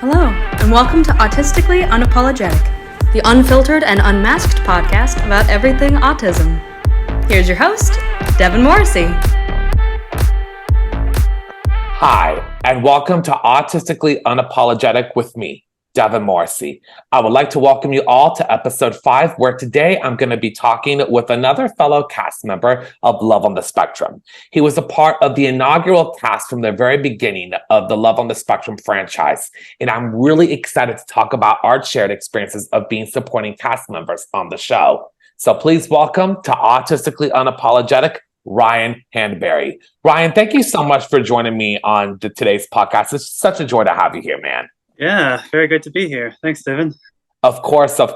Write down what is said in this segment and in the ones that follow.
Hello, and welcome to Autistically Unapologetic, the unfiltered and unmasked podcast about everything autism. Here's your host, Devin Morrissey. Hi, and welcome to Autistically Unapologetic with me, Devin Morrissey. I would like to welcome you all to episode 5, where today I'm going to be talking with another fellow cast member of Love on the Spectrum. He was a part of the inaugural cast from the very beginning of the Love on the Spectrum franchise, and I'm really excited to talk about our shared experiences of being supporting cast members on the show. So please welcome to Autistically Unapologetic, Ryan Handbury. Ryan, thank you so much for joining me on today's podcast. It's such a joy to have you here, man. Yeah, very good to be here. Thanks, Devin. Of course. So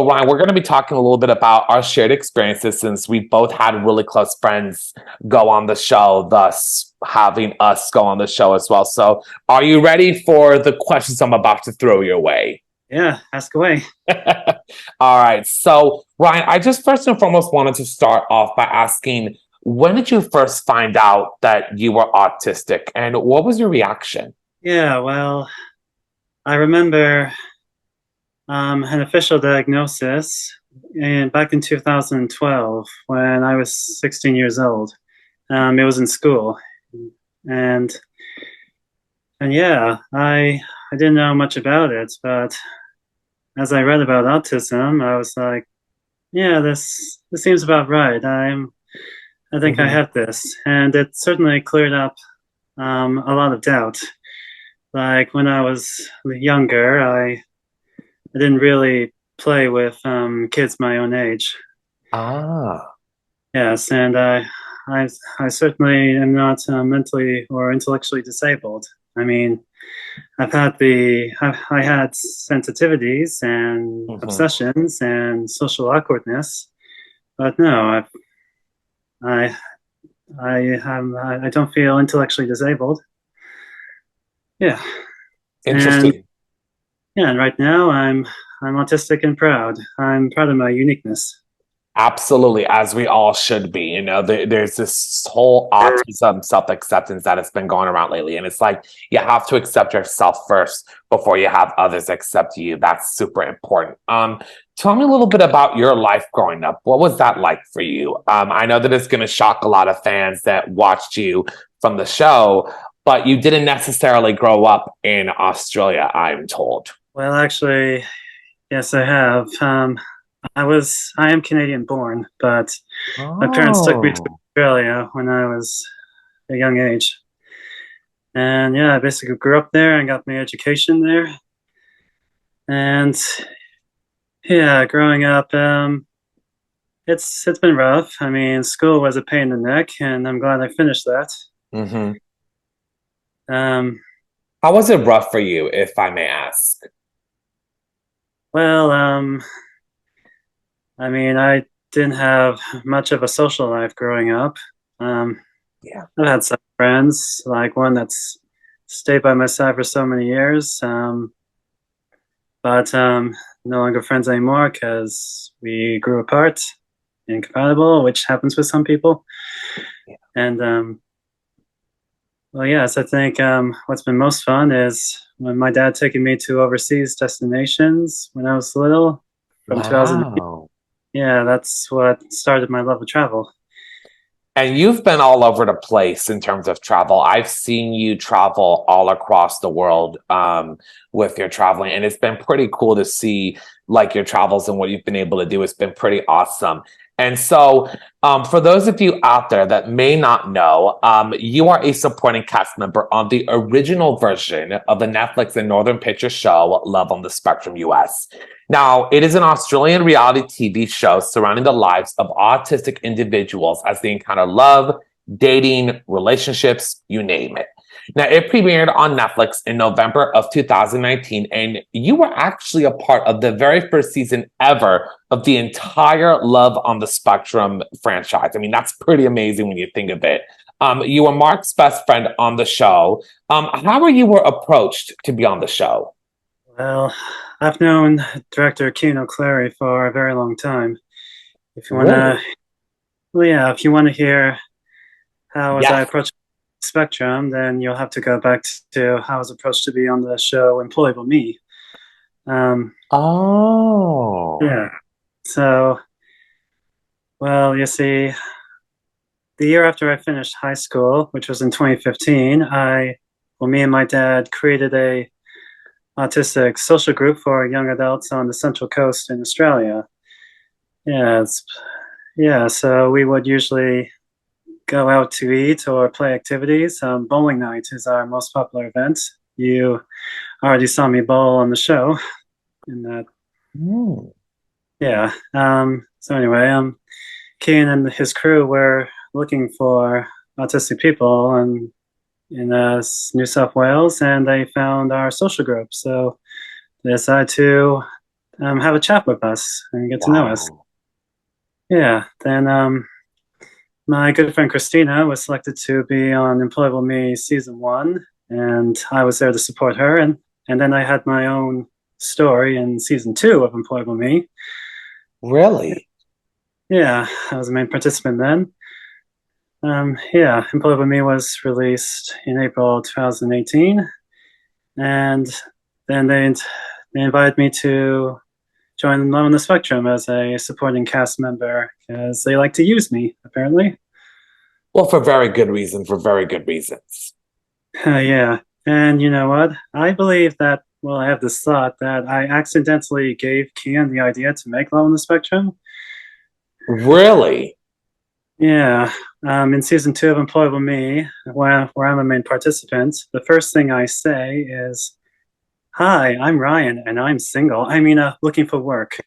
Ryan, we're going to be talking a little bit about our shared experiences since we both had really close friends go on the show, thus having us go on the show as well. So are you ready for the questions I'm about to throw your way? Yeah, ask away. All right. So Ryan, I just first and foremost wanted to start off by asking, when did you first find out that you were autistic and what was your reaction? Yeah, well, I remember an official diagnosis back in 2012 when I was 16 years old. It was in school. And yeah, I didn't know much about it, but as I read about autism, I was like, yeah, this seems about right. I think I have this. And it certainly cleared up a lot of doubt. Like when I was younger, I didn't really play with kids my own age. Yes, and I certainly am not mentally or intellectually disabled. I mean, I had sensitivities and obsessions and social awkwardness, but no, I don't feel intellectually disabled. Yeah. Interesting. And right now I'm autistic and proud. I'm proud of my uniqueness. Absolutely, as we all should be. You know, there's this whole autism self-acceptance that has been going around lately. And it's like, you have to accept yourself first before you have others accept you. That's super important. Tell me a little bit about your life growing up. What was that like for you? I know that it's going to shock a lot of fans that watched you from the show, but you didn't necessarily grow up in Australia, I'm told. Well, actually, yes, I have. I am Canadian born, but my parents took me to Australia when I was a young age. And yeah, I basically grew up there and got my education there. And yeah, growing up, it's been rough. I mean, school was a pain in the neck, and I'm glad I finished that. How was it rough for you, if I may ask? Well, I mean, I didn't have much of a social life growing up. I've had some friends, like one that's stayed by my side for so many years, but no longer friends anymore because we grew apart, incompatible, which happens with some people. And well, yes, I think what's been most fun is when my dad taking me to overseas destinations when I was little, from 2008. Yeah, that's what started my love of travel. And you've been all over the place in terms of travel. I've seen you travel all across the world with your traveling, and it's been pretty cool to see like your travels and what you've been able to do. It's been pretty awesome. And so for those of you out there that may not know, you are a supporting cast member on the original version of the Netflix and Northern Pictures show, Love on the Spectrum US. Now, it is an Australian reality TV show surrounding the lives of autistic individuals as they encounter love, dating, relationships, you name it. Now, it premiered on Netflix in November of 2019, and you were actually a part of the very first season ever of the entire Love on the Spectrum franchise. I mean, that's pretty amazing when you think of it. You were Mark's best friend on the show. How were you approached to be on the show? Well, I've known director Keno Clary for a very long time. If you want to, if you want to hear how I approached spectrum, then you'll have to go back to how I was approached to be on the show Employable Me. Oh. Yeah. So, well, you see, the year after I finished high school, which was in 2015, me and my dad created a autistic social group for young adults on the Central Coast in Australia. Yeah, so we would usually go out to eat or play activities. Bowling night is our most popular event. You already saw me bowl on the show in that. Yeah. So anyway, Keane and his crew were looking for autistic people in New South Wales, and they found our social group. So they decided to have a chat with us and get to know us. Yeah. Then my good friend Christina was selected to be on Employable Me season 1, and I was there to support her. And then I had my own story in season 2 of Employable Me. Really? Yeah, I was the main participant then. Yeah, Employable Me was released in April 2018, and then they invited me to join Love on the Spectrum as a supporting cast member because they like to use me, apparently. Well, for very good reason, for very good reasons. Yeah, and you know what? I believe that, well, I have this thought that I accidentally gave Kian the idea to make Love on the Spectrum. Really? Yeah, in season 2 of Employable Me, where I'm a main participant, the first thing I say is, "Hi, I'm Ryan, and I'm single. Looking for work."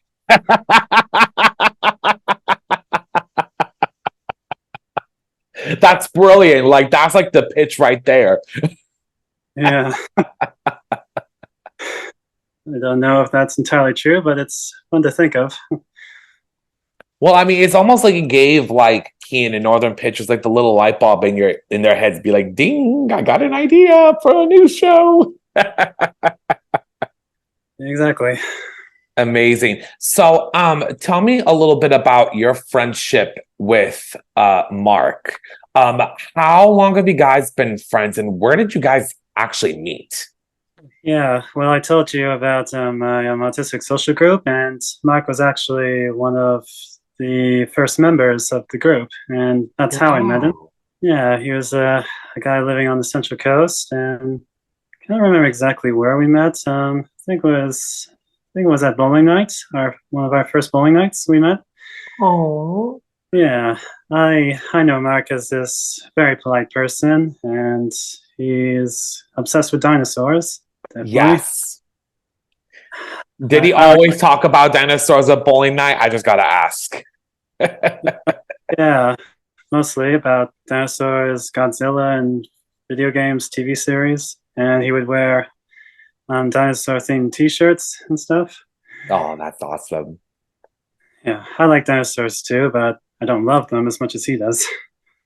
That's brilliant. Like, that's like the pitch right there. Yeah. I don't know if that's entirely true, but it's fun to think of. Well, I mean, it's almost like it gave like Keen and Northern Pitchers like the little light bulb in their heads, be like, "Ding! I got an idea for a new show." Exactly. Amazing. So, tell me a little bit about your friendship with Mark. How long have you guys been friends, and where did you guys actually meet? Yeah, well, I told you about my autistic social group, and Mark was actually one of the first members of the group, and that's how I met him. Yeah, he was a guy living on the Central Coast, and I can't remember exactly where we met. I think it was at bowling night, one of our first bowling nights we met. Oh. Yeah, I know Mark as this very polite person, and he's obsessed with dinosaurs. Definitely. Yes. Did he always talk about dinosaurs at bowling night? I just gotta ask. Yeah, mostly about dinosaurs, Godzilla, and video games, TV series. And he would wear dinosaur-themed T-shirts and stuff. Oh, that's awesome. Yeah, I like dinosaurs too, but I don't love them as much as he does.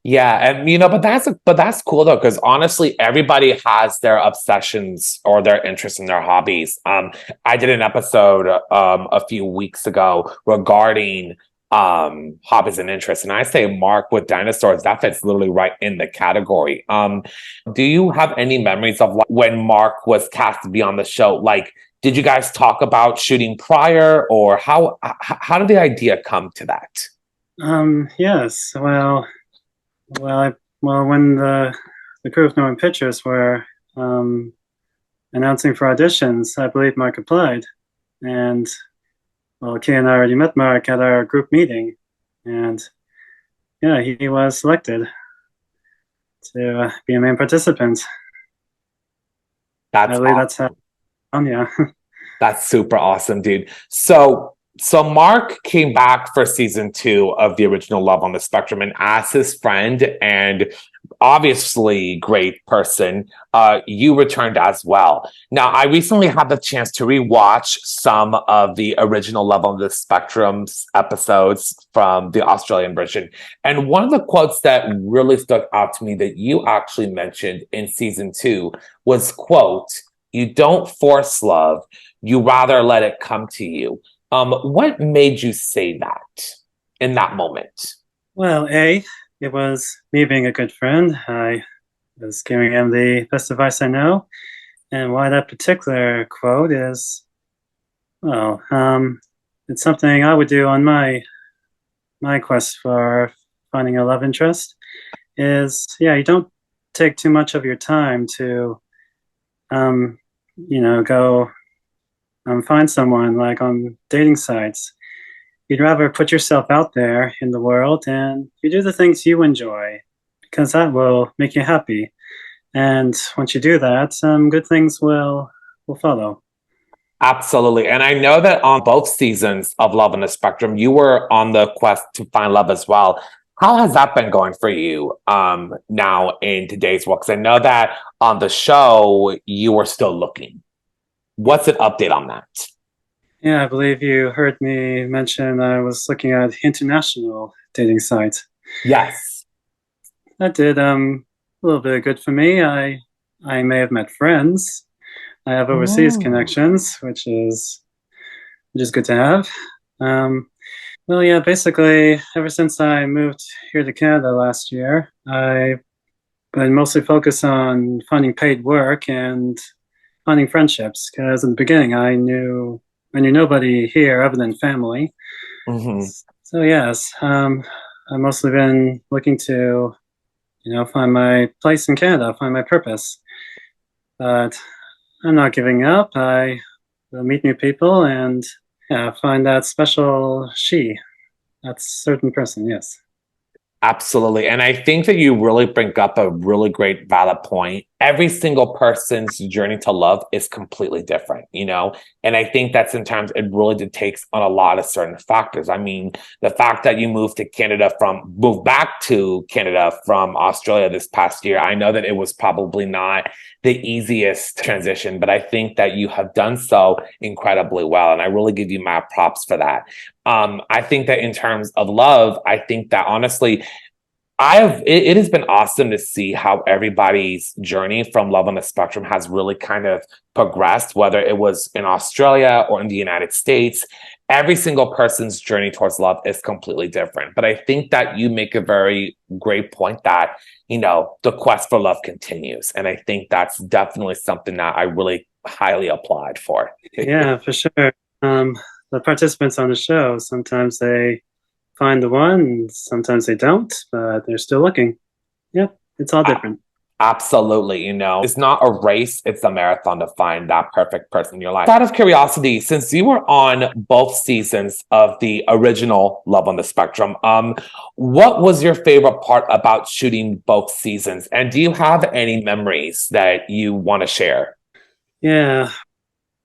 Yeah, and but that's cool though, because honestly, everybody has their obsessions or their interests and their hobbies. I did an episode a few weeks ago regarding hobbies and interests, and I say Mark with dinosaurs, that fits literally right in the category. Do you have any memories of like, when Mark was cast to be on the show? Like, did you guys talk about shooting prior, or how did the idea come to that? Yes, well, when the crew of Northern Pictures were announcing for auditions, I believe Mark applied, and well, Kay and I already met Mark at our group meeting, and yeah, he was selected to be a main participant. I believe that's how. Yeah. That's super awesome, dude. So Mark came back for season 2 of the original Love on the Spectrum, and as his friend and obviously great person, you returned as well. Now, I recently had the chance to rewatch some of the original Love on the Spectrum's episodes from the Australian version. And one of the quotes that really stuck out to me that you actually mentioned in season 2 was, quote, "You don't force love, you rather let it come to you." What made you say that in that moment? Well, it was me being a good friend. I is giving him the best advice I know. And why that particular quote is, well, it's something I would do on my quest for finding a love interest. Is you don't take too much of your time to, go find someone like on dating sites. You'd rather put yourself out there in the world and you do the things you enjoy because that will make you happy. And once you do that, good things will follow. Absolutely. And I know that on both seasons of Love on the Spectrum, you were on the quest to find love as well. How has that been going for you now in today's world? Because I know that on the show, you were still looking. What's an update on that? Yeah, I believe you heard me mention I was looking at international dating sites. Yes. That did a little bit of good for me. I may have met friends. I have overseas connections, which is good to have. Well, yeah, basically, ever since I moved here to Canada last year, I've been mostly focused on finding paid work and finding friendships. Because in the beginning, I knew nobody here other than family. Mm-hmm. So yes, I've mostly been looking to, find my place in Canada, find my purpose. But I'm not giving up. I will meet new people and find that special that certain person. Yes. Absolutely. And I think that you really bring up a really great valid point. Every single person's journey to love is completely different, And I think that's sometimes it really takes on a lot of certain factors. I mean, the fact that you moved back to Canada from Australia this past year, I know that it was probably not the easiest transition, but I think that you have done so incredibly well. And I really give you my props for that. I think that in terms of love, I think that honestly, it has been awesome to see how everybody's journey from Love on the Spectrum has really kind of progressed, whether it was in Australia or in the United States. Every single person's journey towards love is completely different. But I think that you make a very great point that, the quest for love continues. And I think that's definitely something that I really highly applaud for. Yeah, for sure. The participants on the show, sometimes they find the one, sometimes they don't, but they're still looking. Yep, it's all different. Absolutely. It's not a race, it's a marathon to find that perfect person in your life. Out of curiosity, since you were on both seasons of the original Love on the Spectrum, what was your favorite part about shooting both seasons? And do you have any memories that you want to share? Yeah.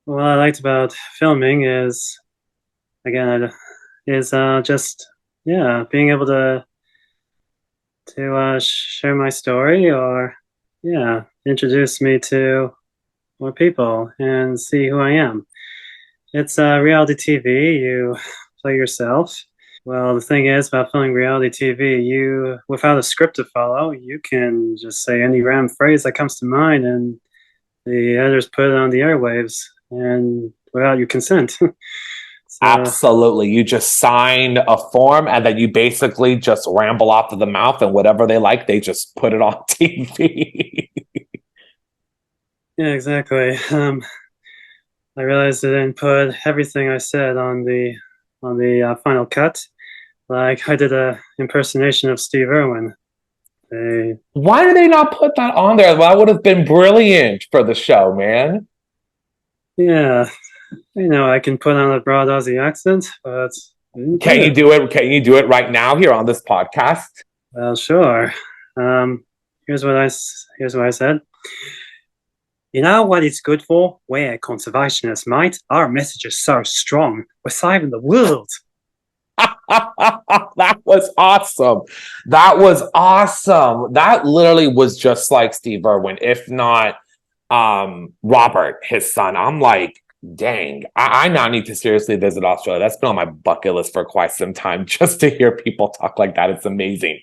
What I liked about filming is, again, just being able to share my story or introduce me to more people and see who I am. It's reality TV. You play yourself. Well, the thing is about filming reality TV, you without a script to follow, you can just say any random phrase that comes to mind, and the editors put it on the airwaves, and without your consent. So, absolutely. You just sign a form and then you basically just ramble off of the mouth, and whatever they like, they just put it on TV. Yeah, exactly. I realized I didn't put everything I said on the final cut. Like I did a impersonation of Steve Irwin. Why did they not put that on there? That would have been brilliant for the show, man. Yeah, I can put on a broad Aussie accent, but can you do it? Can you do it right now here on this podcast? Well, sure. Here's what I said. You know what it's good for? We're conservationists, mate. Our message is so strong. We're saving the world. That was awesome. That was awesome. That literally was just like Steve Irwin, if not Robert, his son. I'm like, dang, I now need to seriously visit Australia. That's been on my bucket list for quite some time just to hear people talk like that. It's amazing.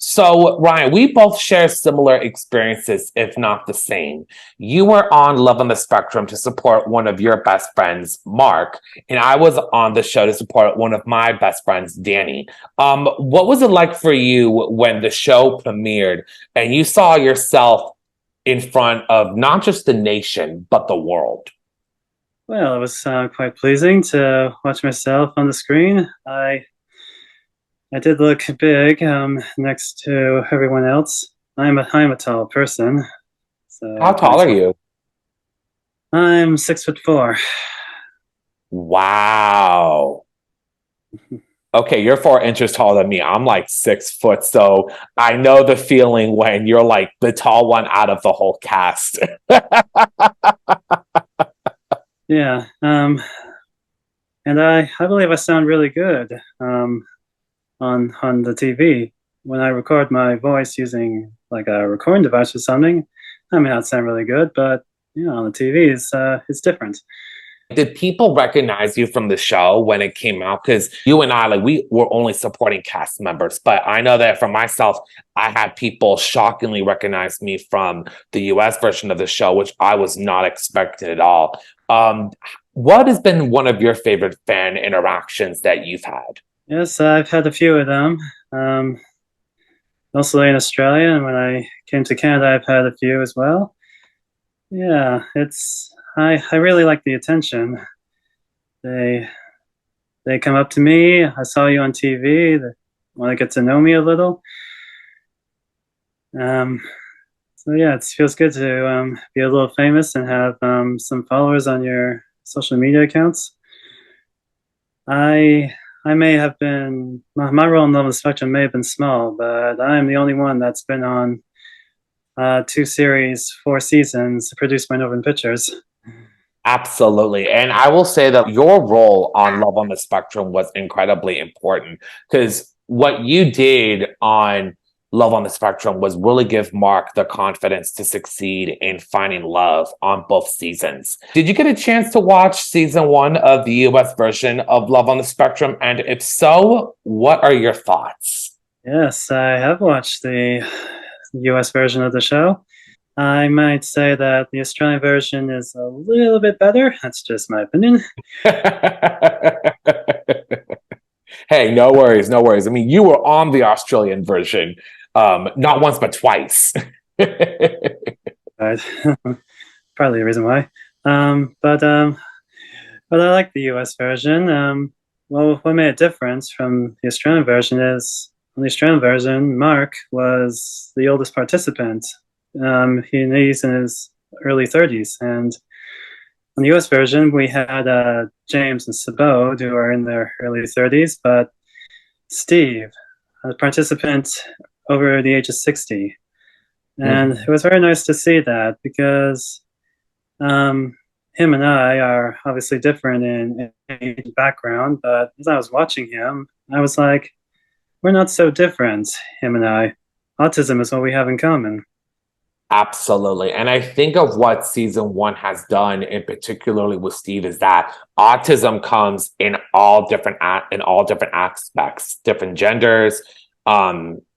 So, Ryan, we both share similar experiences, if not the same. You were on Love on the Spectrum to support one of your best friends, Mark, and I was on the show to support one of my best friends, Danny. What was it like for you when the show premiered and you saw yourself in front of not just the nation, but the world? Well, it was quite pleasing to watch myself on the screen. I did look big next to everyone else. I'm a tall person, How so tall are you? I'm 6'4". Wow. Okay, you're 4 inches taller than me. I'm like 6 foot. So I know the feeling when you're like the tall one out of the whole cast. Yeah, and I believe I sound really good on the TV. When I record my voice using like a recording device or something, I may not sound really good, but on the TV, it's different. Did people recognize you from the show when it came out? Because you and I, like, we were only supporting cast members. But I know that for myself, I had people shockingly recognize me from the US version of the show, which I was not expecting at all. What has been one of your favorite fan interactions that you've had? Yes, I've had a few of them. Mostly in Australia, and when I came to Canada, I've had a few as well. Yeah, I really like the attention. They they come up to me. I saw you on TV. They want to get to know me a little. Um, so yeah, it feels good to be a little famous and have some followers on your social media accounts. I I may have been my role in Love on the Spectrum may have been small, but I'm the only one that's been on two series, 4 seasons produced by Northern Pictures. Absolutely. And I will say that your role on Love on the Spectrum was incredibly important because what you did on Love on the Spectrum was really give Mark the confidence to succeed in finding love on both seasons. Did you get a chance to watch season one of the US version of Love on the Spectrum? And if so, what are your thoughts? Yes, I have watched the US version of the show. I might say that the Australian version is a little bit better. That's just my opinion. Hey, no worries, no worries. I mean, you were on the Australian version, not once but twice. But probably a reason why. But I like the US version. Well, what made a difference from the Australian version is on the Australian version, Mark was the oldest participant. He's in his early 30s, and on the US version, we had James and Sabode, who are in their early 30s, but Steve, a participant over the age of 60. And it was very nice to see that because him and I are obviously different in age and background, but as I was watching him, I was like, we're not so different, him and I. Autism is what we have in common. Absolutely. And I think of what season one has done, and particularly with Steve, is that autism comes in all different aspects, different genders,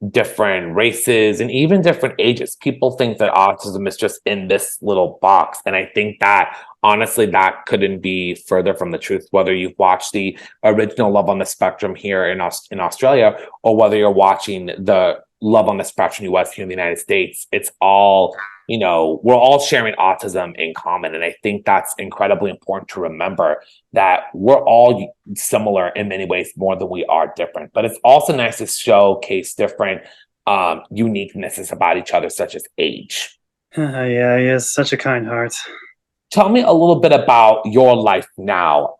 different races, and even different ages. People think that autism is just in this little box. And I think that honestly, that couldn't be further from the truth, whether you've watched the original Love on the Spectrum here in Australia, or whether you're watching the Love on the Spectrum US here in the United States. It's all, we're all sharing autism in common. And I think that's incredibly important to remember that we're all similar in many ways more than we are different. But it's also nice to showcase different uniquenesses about each other, such as age. Yeah, he has such a kind heart. Tell me a little bit about your life now.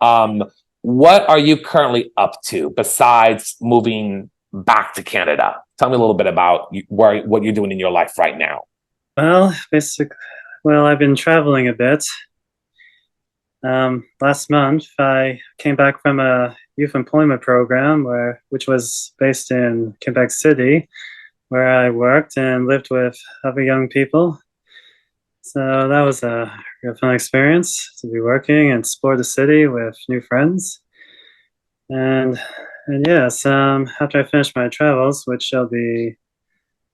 What are you currently up to besides moving back to Canada? Tell me a little bit about what you're doing in your life right now. Well, I've been traveling a bit. Last month, I came back from a youth employment program which was based in Quebec City, where I worked and lived with other young people. So that was a real fun experience to be working and explore the city with new friends. And yes, after I finish my travels, which shall be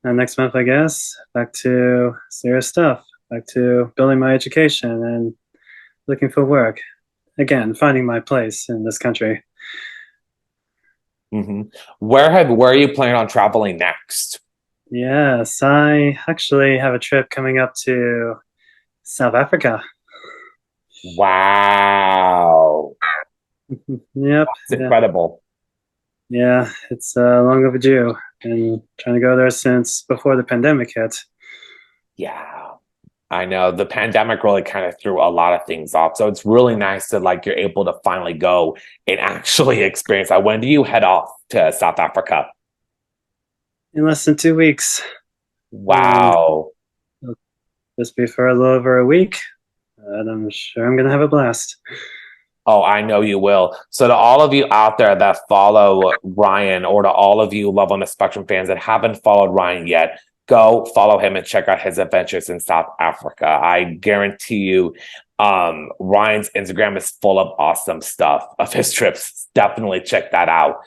And next month, I guess, back to serious stuff, back to building my education and looking for work. Again, finding my place in this country. Mm-hmm. Where are you planning on traveling next? Yes, I actually have a trip coming up to South Africa. Wow. Yep. It's incredible. Yeah, it's long overdue. Been trying to go there since before the pandemic hit. Yeah. I know the pandemic really kind of threw a lot of things off. So it's really nice that like you're able to finally go and actually experience that. When do you head off to South Africa? In less than 2 weeks. Wow. Just be for a little over a week. And I'm sure I'm going to have a blast. Oh, I know you will. So to all of you out there that follow Ryan, or to all of you Love on the Spectrum fans that haven't followed Ryan yet, go follow him and check out his adventures in South Africa. I guarantee you, Ryan's Instagram is full of awesome stuff of his trips. Definitely check that out.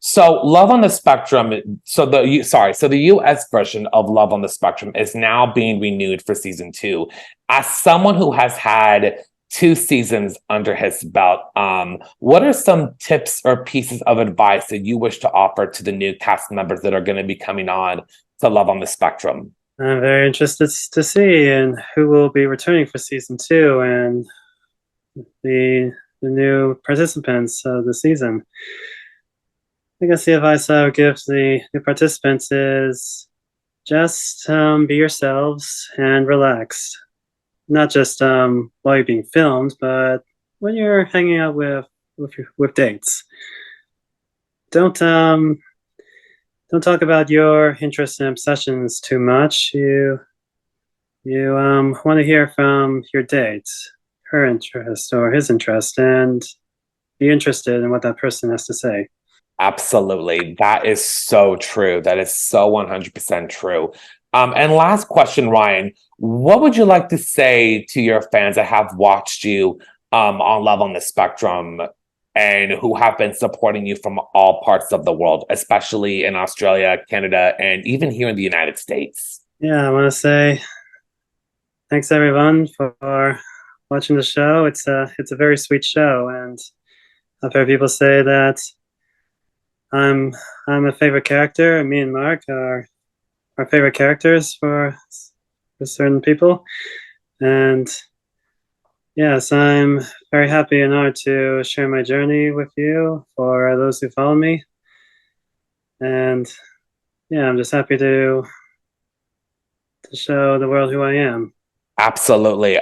So Love on the Spectrum, so the US version of Love on the Spectrum is now being renewed for season 2. As someone who has had 2 seasons under his belt, what are some tips or pieces of advice that you wish to offer to the new cast members that are going to be coming on to Love on the Spectrum? I'm very interested to see and who will be returning for season 2 and the new participants of the season. I guess the advice I would give the new participants is just be yourselves and relax. Not just while you're being filmed, but when you're hanging out with dates. Don't talk about your interests and obsessions too much. You want to hear from your date, her interest or his interest, and be interested in what that person has to say. Absolutely. That is so true. That is so 100% true. And last question, Ryan, what would you like to say to your fans that have watched you on Love on the Spectrum and who have been supporting you from all parts of the world, especially in Australia, Canada, and even here in the United States? Yeah, I want to say thanks everyone for watching the show. It's a very sweet show, and I've heard people say that I'm a favorite character. Me and Mark are favorite characters for certain people, and yes, I'm very happy and honored to share my journey with you for those who follow me. And yeah, I'm just happy to show the world who I am. Absolutely.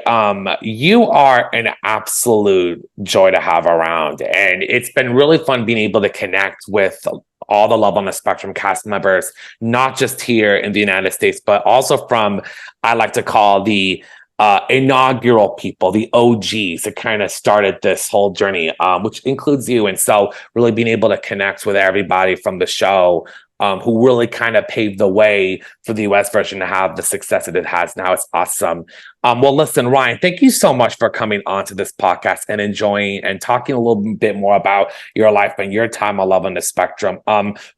You are an absolute joy to have around. And it's been really fun being able to connect with all the Love on the Spectrum cast members, not just here in the United States, but also from, I like to call the inaugural people, the OGs that kind of started this whole journey, which includes you. And so really being able to connect with everybody from the show, who really kind of paved the way for the US version to have the success that it has now. It's awesome. Well, listen, Ryan, thank you so much for coming onto this podcast and enjoying and talking a little bit more about your life and your time on Love on the Spectrum.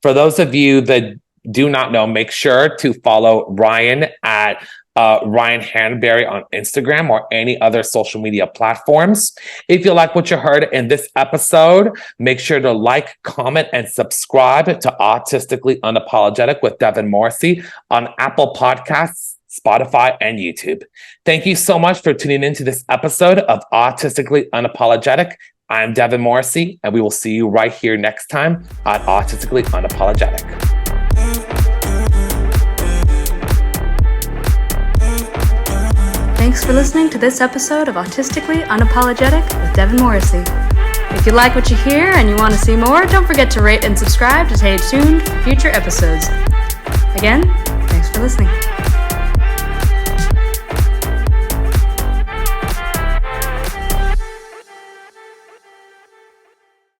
For those of you that do not know, make sure to follow Ryan at Ryan Handbury on Instagram or any other social media platforms. If you like what you heard in this episode, make sure to like, comment, and subscribe to Autistically Unapologetic with Devin Morrissey on Apple Podcasts, Spotify, and YouTube. Thank you so much for tuning into this episode of Autistically Unapologetic. I'm Devin Morrissey, and we will see you right here next time on Autistically Unapologetic. Thanks for listening to this episode of Autistically Unapologetic with Devin Morrissey. If you like what you hear and you want to see more, don't forget to rate and subscribe to stay tuned for future episodes. Again, thanks for listening.